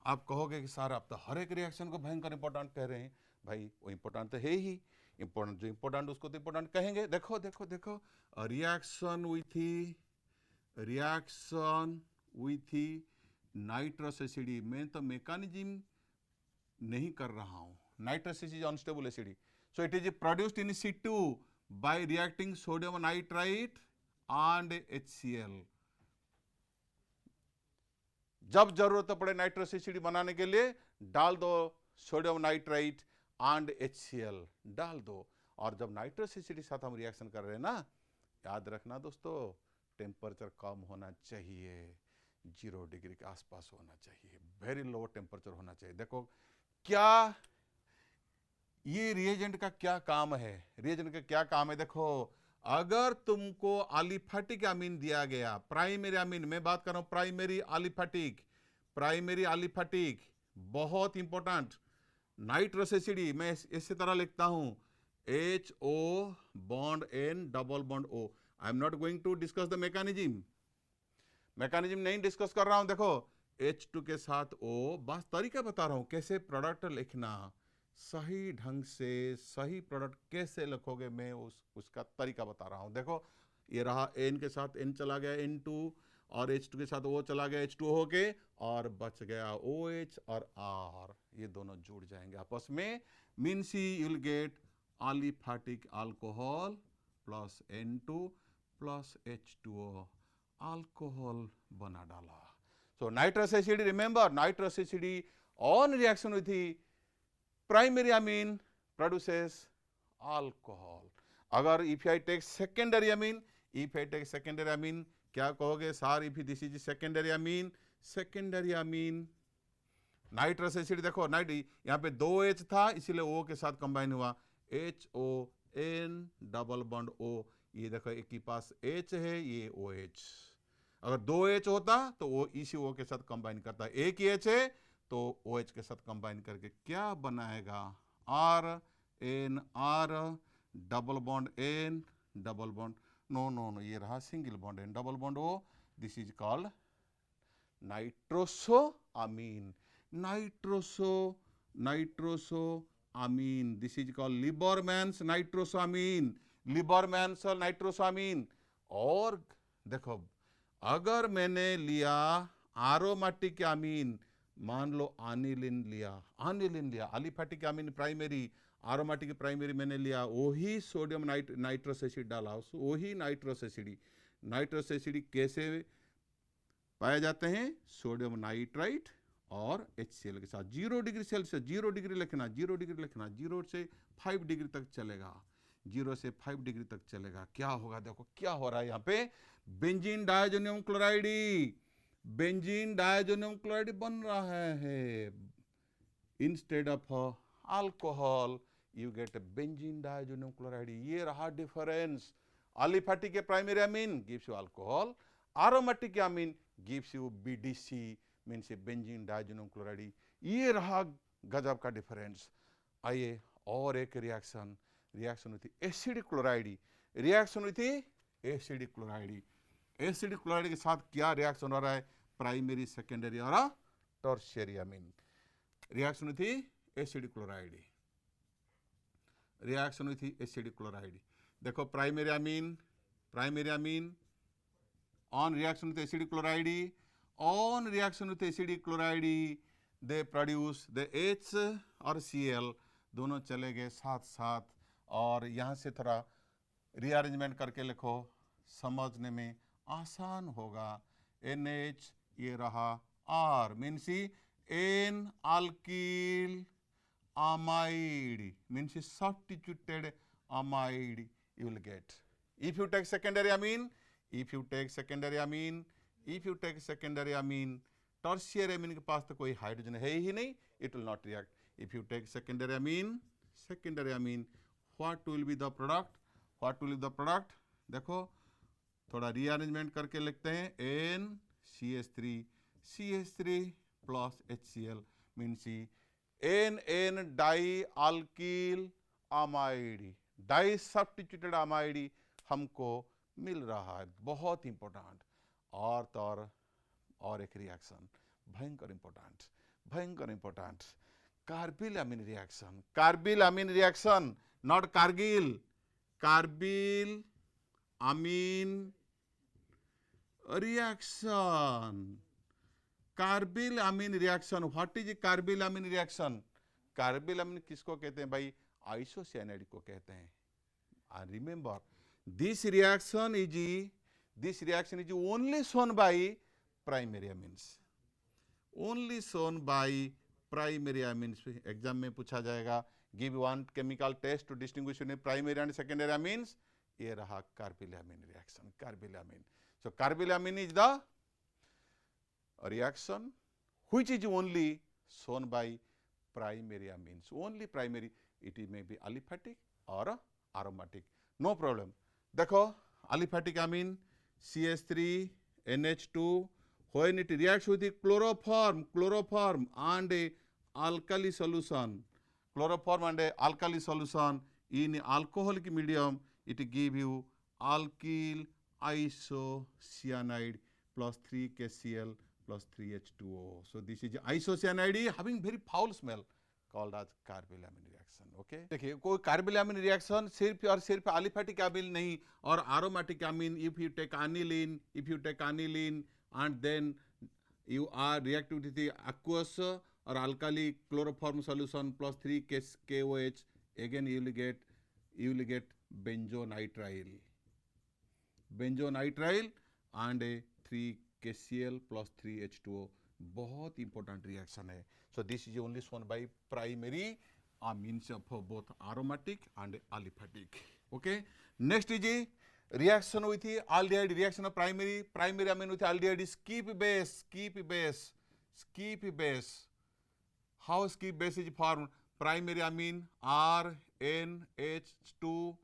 आप कहोगे कि सर आप तो हर एक रिएक्शन को भयंकर इंपॉर्टेंट कह रहे हैं. भाई वो इंपॉर्टेंट तो है ही. इंपॉर्टेंट जो इंपॉर्टेंट उसको तो इंपॉर्टेंट कहेंगे. देखो देखो देखो, रिएक्शन विथ नाइट्रस एसिड. मैं तो मैकेनिज्म नहीं कर रहा हूं. Nitrous acid unstable acid, so it is produced in situ bye reacting sodium nitrite and HCl. जब जरूरत पड़े नाइट्रस एसिड बनाने के लिए डाल दो सोडियम नाइट्राइट एंड HCl डाल दो. और जब नाइट्रस एसिड के साथ हम रिएक्शन कर रहे हैं ना, याद रखना दोस्तों, टेम्परेचर कम होना चाहिए, 0 डिग्री के आसपास होना चाहिए, वेरी लो टेम्परेचर होना चाहिए. देखो क्या ये रिएजेंट का क्या काम है. रिएजेंट का क्या काम है, देखो अगर तुमको एलिफेटिक अमीन दिया गया, प्राइमरी अमीन, मैं बात कर रहा हूं प्राइमरी एलिफेटिक, बहुत इंपॉर्टेंट. नाइट्रस एसिड मैं इसी तरह लिखता हूं, HO bond N double bond O. I am not going to discuss the mechanism नहीं डिस्कस कर रहा हूं. देखो H2 के साथ O, बस तरीका बता रहा हूं कैसे प्रोडक्ट लिखना, सही ढंग से सही प्रोडक्ट कैसे लिखोगे, मैं उसका तरीका बता रहा हूं. देखो ये रहा, N के साथ N चला गया N2, और H2 के साथ O चला गया H2 होके, और बच गया OH और R. ये दोनों जुड़ जाएंगे आपस में. Means you will get aliphatic alcohol plus N2 plus H2O. Alcohol बना डाला. So nitrous acid, remember nitrous acid on reaction with primary amine produces alcohol. अगर if I take secondary amine, क्या कहोगे sir, if this is secondary amine, nitrous acid देखो, यहाँ पे 2H था इसलिए O के साथ कंबाइन हुआ, HON डबल बॉन्ड O. ये देखो एक के पास H है, ये OH. अगर 2H होता तो वो इसी O के साथ कंबाइन करता. एक ही H है तो OH के साथ कंबाइन करके क्या बनाएगा, R double bond N double bond, no ये रहा single bond N double bond O. This is called nitrosoamine. This is called Liebermann's nitrosoamine. और देखो अगर मैंने लिया एरोमेटिक अमीन, मान लो एनिलीन लिया, aliphatic amine primary, aromatic primary मैंने लिया, वही सोडियम नाइट्रस एसिड डाला, वही नाइट्रस एसिड कैसे पाए जाते हैं, सोडियम नाइट्राइट और HCl के साथ. 0 डिग्री सेल्सियस, 0 डिग्री लिखना, 0 से 5 डिग्री तक चलेगा, 0 से 5 डिग्री तक चलेगा. क्या होगा, देखो क्या हो रहा है यहाँ पे, बेंजीन डायजोनियम क्लोराइड बन रहा है instead of alcohol. you get a benzene diazonium chloride. ये रहा difference. Aliphatic primary amine gives you alcohol. Aromatic amine gives you BDC, means a benzene diazonium chloride. ये रहा गजब का difference. आइए और एक रिएक्शन, रिएक्शन हुई थी एसिडिक क्लोराइड, रिएक्शन हुई थी एसिडिक क्लोराइड. एसिडिक क्लोराइड के साथ क्या रिएक्शन हो रहा है? प्राइमरी, सेकेंडरी और टर्शियरी अमीन. रिएक्शन हुई थी एसिडिक क्लोराइड, रिएक्शन हुई थी एसिडिक क्लोराइड. देखो primary amine on reaction with acidic chloride, on reaction with acidic chloride they produce the H और Cl, दोनों चले गए साथ साथ. और यहाँ से थोड़ा रीअरेंजमेंट करके लिखो, समझने में आसान होगा. NH ये रहा R, means N alkyl amide, means substituted amide you will get. If you take secondary amine, tertiary amine के पास तो कोई हाइड्रोजन है ही नहीं, it will not react. If you take secondary amine, what will be the product? देखो थोड़ा rearrangement करके लिखते हैं. NCH3 plus HCl means N dialkyl amide, di substituted amide हमको मिल रहा है. बहुत इंपॉर्टेंट. और एक रिएक्शन भयंकर important, carbylamine reaction, not Kargil, carbylamine reaction. Carbylamine reaction, what is carbylamine reaction? Carbylamine किसको कहते हैं भाई? आइसोसियानाइड को कहते हैं. Remember this reaction is only shown by primary amines. Exam में पूछा जाएगा, give one chemical test to distinguish between primary and secondary amines. ये रहा carbylamine reaction, carbylamine. So carbylamine is the reaction which is only shown by primary amines, only primary. It may be aliphatic or aromatic, no problem. देखो aliphatic amine CH3 NH2, when it reacts with the chloroform and a alkali solution, in alcoholic medium, it give you alkyl isocyanide plus 3KCl plus 3H2O. So this is isocyanide having very foul smell, called as carbylamine reaction. Okay, देखिए कोई कार्बिल-अमीन reaction सिर्फ और सिर्फ aliphatic amine नहीं और aromatic amine. If you take aniline and then you are reactive with the aqueous or alkali chloroform solution plus 3KOH, again you will get benzonitrile and a 3KCl plus 3H2O. बहुत important reaction है. So this is only shown by primary amines of both aromatic and aliphatic. Okay. Next is a reaction with the aldehyde, reaction of primary amine with aldehyde. Skip base. How skip base is formed? Primary amine RNH2,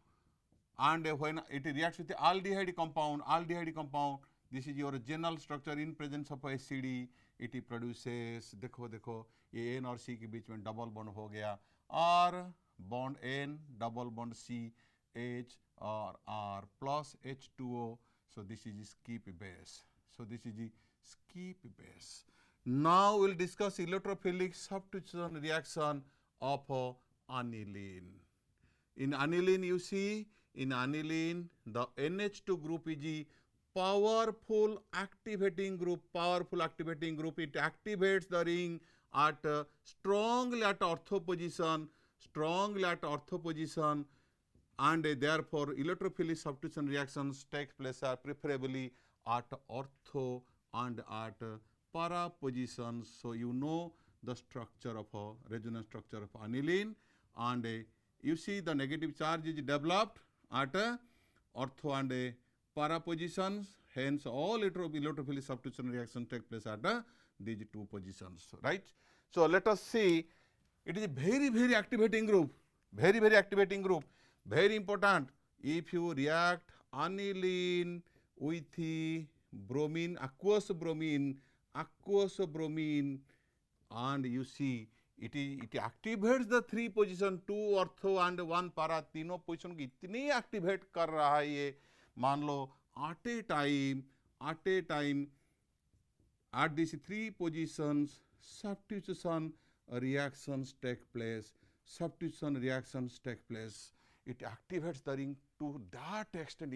and when it reacts with the aldehyde compound, this is your general structure in presence of acid. It produces, देखो ये N और C के बीच में double bond हो गया, R bond N double bond C H और R plus H2O. So this is skip base. Now we'll discuss electrophilic substitution reaction of aniline. In aniline, you see, the NH2 group is a powerful activating group. It activates the ring strongly at ortho position, and therefore electrophilic substitution reactions take place preferably at ortho and at para positions. So you know the structure of resonance structure of aniline, and you see the negative charge is developed at ortho and para positions. Hence all electrophilic substitution reactions take place at these two positions, right? So let us see, it is a very, very activating group. very activating group, very important. If you react aniline with the bromine, aqueous bromine, and you see it activates the 3 position, 2 ortho and 1 para, तीनों position को इतनी activate कर रहा है ये, मान लो at a time at these 3 positions substitution reactions take place. It activates the ring to that extent.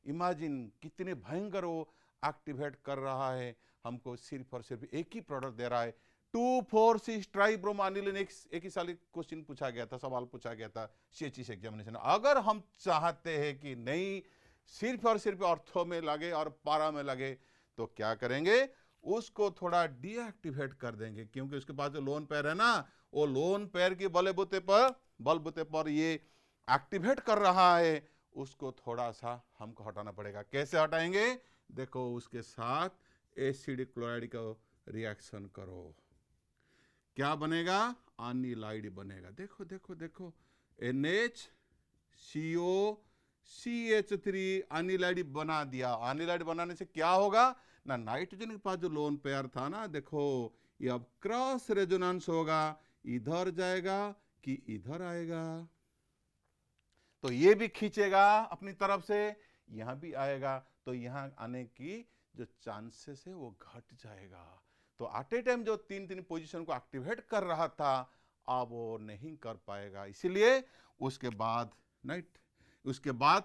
Imagine कितने भयंकर वो एक्टिवेट कर रहा है, हमको सिर्फ और सिर्फ एक ही प्रोडक्ट दे रहा है, 2,4,6 ट्राइब्रोमानिलिन। एक ही साल क्वेश्चन पूछा गया था, सवाल पूछा गया था CHES एग्जामिनेशन। अगर हम चाहते हैं कि नहीं सिर्फ और सिर्फ ऑर्थो में लगे और पारा में लगे, तो क्या करेंगे, उसको थोड़ा डीएक्टिवेट कर देंगे, क्योंकि उसके पास जो लोन पेयर है ना, वो लोन पेयर के बलबूते पर ये एक्टिवेट कर रहा है, उसको थोड़ा सा हमको हटाना पड़ेगा। कैसे हटाएंगे, देखो उसके साथ एसिड क्लोराइड का रिएक्शन करो, क्या बनेगा, एनिलाइड बनेगा। देखो NHCOCH3 एनिलाइड बना दिया। एनिलाइड बनाने से क्या होगा ना, नाइट्रोजन के पास जो लोन पेयर था ना, देखो ये अब क्रॉस रेजोनेंस होगा, इधर जाएगा कि इधर आएगा, तो ये भी खींचेगा अपनी तरफ से, यहां भी आएगा, तो यहां आने की जो चांसेस है वो घट जाएगा। तो एट ए टाइम जो 3 पोजीशन को एक्टिवेट कर रहा था, अब वो नहीं कर पाएगा। इसीलिए उसके बाद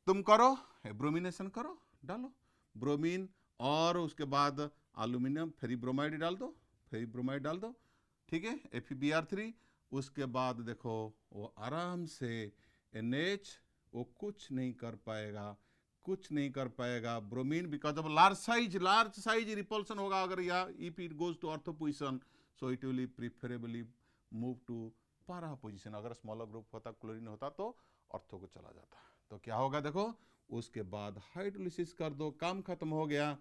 तुम करो ब्रोमिनेशन करो, डालो ब्रोमीन, और उसके बाद एल्यूमिनियम फेरिब्रोमाइड डाल दो, ठीक है, FeBr3। उसके बाद देखो वो आराम से NH वो कुछ नहीं कर पाएगा bromine, because of large size repulsion होगा अगर या if it goes to ortho position, so it will preferably move to para position. अगर स्मॉलर ग्रुप होता, क्लोरीन होता, तो ऑर्थो को चला जाता। तो क्या होगा, देखो उसके बाद हाइड्रोलिसिस कर दो, काम खत्म हो गया,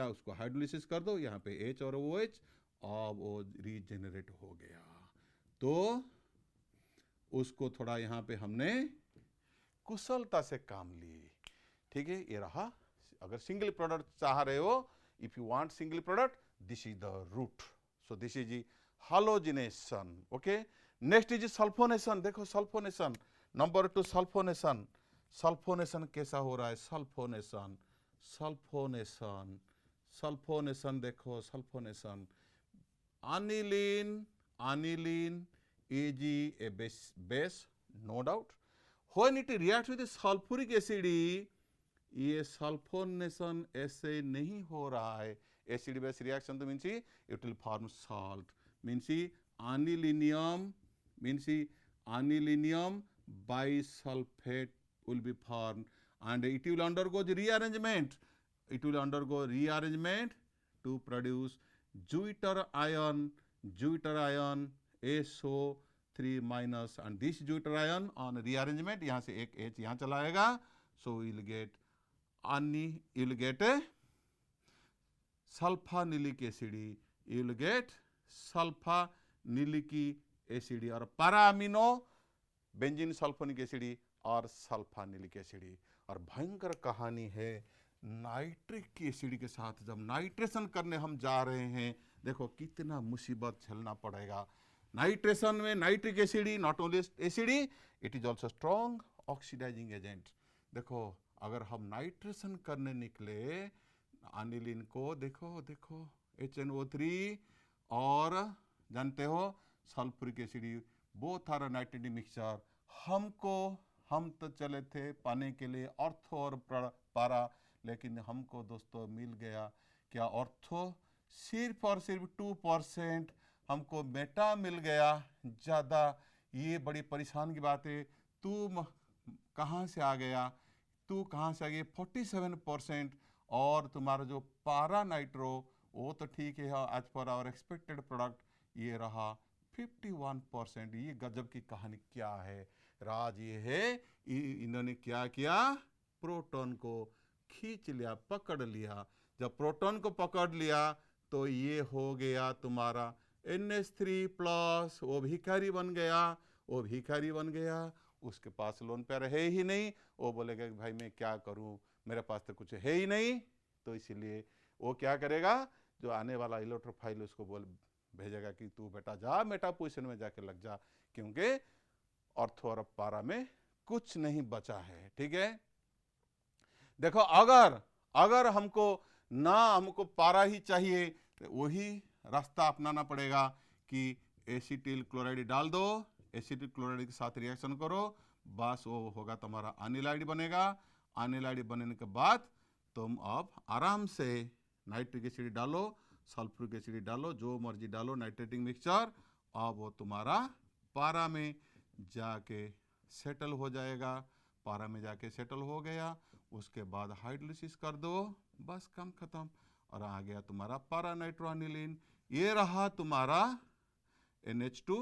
उसको हाइड्रोलिसिस कर दो, यहाँ पे H और OH, अब वो रीजेनरेट हो गया। तो उसको थोड़ा यहाँ पे हमने कुशलता से काम ली, ठीक है, ये रहा। अगर सिंगल प्रोडक्ट चाह रहे हो, if you want single product, this is the route, so this is halogenation. Okay, next is sulphonation. देखो सल्फोनेशन, नंबर 2 सल्फोनेशन कैसा हो रहा है, सल्फोनेशन देखो, sulphonation aniline is a base, no doubt. When it reacts with sulfuric acid, ये sulphonation ऐसे नहीं हो रहा है। एसिड बेस रिएक्शन तो means it will form salt, means anilinium bisulfate will be formed, and it will undergo rearrangement. To produce Jupiter ion SO3 minus, and this Jupiter ion on rearrangement, यहाँ से एक H यहाँ चला आएगा, so you will get sulfanilic acid, और पैरामिनो benzene sulphonic acid और sulphanilic acid. और भयंकर कहानी है नाइट्रिक एसिड के साथ, जब नाइट्रेशन करने हम जा रहे हैं, देखो कितना मुसीबत झेलना पड़ेगा। नाइट्रेशन में nitric acid not only acid, it is also strong oxidizing agent. देखो अगर हम नाइट्रेशन करने निकले एनिलीन को, देखो HNO3 और जानते हो sulphuric acid, both are nitrating mixture. हम तो चले थे पाने के लिए ऑर्थो और पारा, लेकिन हमको दोस्तों मिल गया क्या, ऑर्थो सिर्फ और सिर्फ 2%, हमको मेटा मिल गया ज़्यादा। ये बड़ी परेशान की बात है। तू कहाँ से आ गया 47%, और तुम्हारा जो पारा नाइट्रो वो तो ठीक है, as per hour expected product ये रहा 51%। ये गजब की कहानी क्या है, राज ये है, इन्होंने क्या किया, प्रोटॉन को खींच लिया, पकड़ लिया। जब प्रोटॉन को पकड़ लिया तो ये हो गया तुम्हारा NH3 प्लस, वो भिखारी बन गया, उसके पास लोन पेयर है ही नहीं, वो बोलेगा कि भाई मैं क्या करूं, मेरे पास तो कुछ है ही नहीं। तो इसीलिए वो क्या करेगा, जो आने वाला इलेक्ट्रोफाइल उसको भेजेगा कि तू बेटा जा मेटा पोजिशन में जाके लग जा, क्योंकि ऑर्थो और पारा में कुछ नहीं बचा है। ठीक है, देखो अगर हमको पारा ही चाहिए तो वही रास्ता अपनाना पड़ेगा कि एसिटिल क्लोराइड डाल दो, एसिटिल क्लोराइड के साथ रिएक्शन करो, बस वो होगा तुम्हारा अनिलाइड बनेगा। अनिलाइड बनने के बाद तुम अब आराम से नाइट्रिक एसिड डालो, सल्फ्यूरिक एसिड डालो, जो मर्जी डालो नाइट्रेटिंग मिक्सचर, अब वो तुम्हारा पारा में जाके सेटल हो जाएगा। पारा में जाके सेटल हो गया, उसके बाद हाइड्रोलिसिस कर दो, बस काम खत्म, और आ गया तुम्हारा पारा नाइट्रोअनिलीन। ये रहा तुम्हारा NH2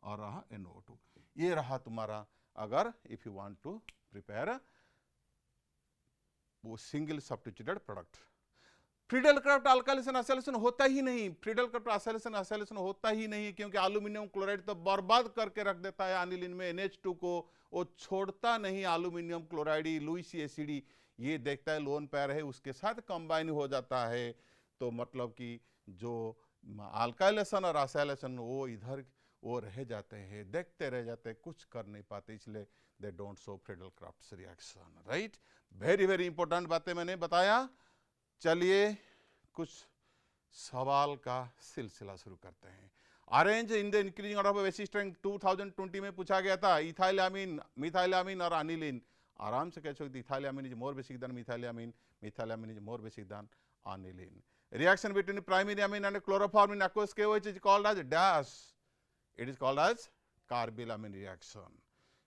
और रहा NO2, ये रहा तुम्हारा। अगर if you want to prepare वो single substituted product, Friedel Crafts alkylation acylation होता ही नहीं, फ्रीडल क्राफ्ट एसिलेशन होता ही नहीं, क्योंकि एल्यूमिनियम क्लोराइड तो बर्बाद करके रख देता है अनिलीन में NH2 को, वो छोड़ता नहीं एल्यूमिनियम क्लोराइड, लुईस एसिड ये देखता है लोन पेयर है उसके साथ कंबाइन हो जाता है। तो मतलब कि जो अल्काइलेशन और एसिलेशन वो इधर वो रह जाते हैं, देखते रह जाते हैं, कुछ कर नहीं पाते, इसलिए they don't show Friedel craft reaction. Right, very very important बातें मैंने बताया। चलिए कुछ सवाल का सिलसिला शुरू करते हैं। Arrange in the increasing order of basic strength 2020 में पूछा गया था, इथाइलामीन, मिथाइलामीन और अनिलीन। आराम से कह सकते ethylamine is more basic than methylamine, methylamine is more basic than aniline. Reaction between primary amine and chloroform in aqueous KOH is called as dash, it is called as carbylamine reaction.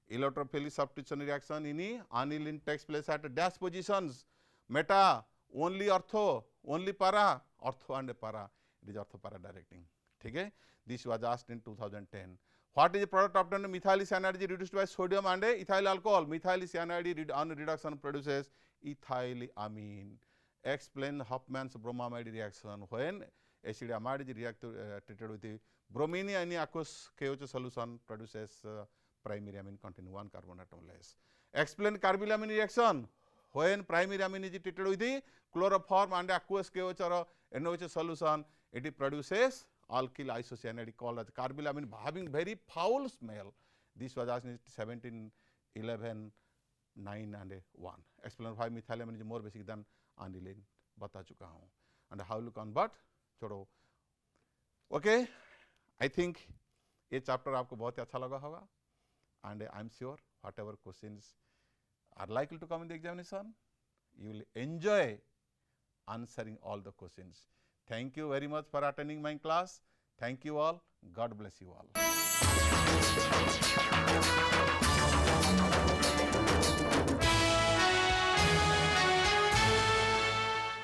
Electrophilic substitution reaction in aniline takes place at dash positions, meta only ortho, only para, ortho and para, it is ortho para directing. ठीक है, this was asked in 2010. What is the product obtained methyl cyanide reduced by sodium and ethyl alcohol? Methyl cyanide on reduction produces ethylamine. Explain Huffman's bromamide reaction when acid amide is treated with the bromine in aqueous KOH solution produces primary amine containing 1 carbon atom less. Explain carbylamine reaction when primary amine is treated with the chloroform and aqueous KOH or NOH solution, it produces alkyl isocyanide called as carbylamine, having very foul smell. This was asked in 17, 11, 9 and 1. Explain why methylamine is more basic than aniline, बता चुका हूँ, and how to convert, छोड़ो। Okay, I think ये chapter आपको बहुत ही अच्छा लगा होगा, and I am sure whatever questions are likely to come in the examination, you will enjoy answering all the questions. Thank you very much for attending my class. Thank you all. God bless you all.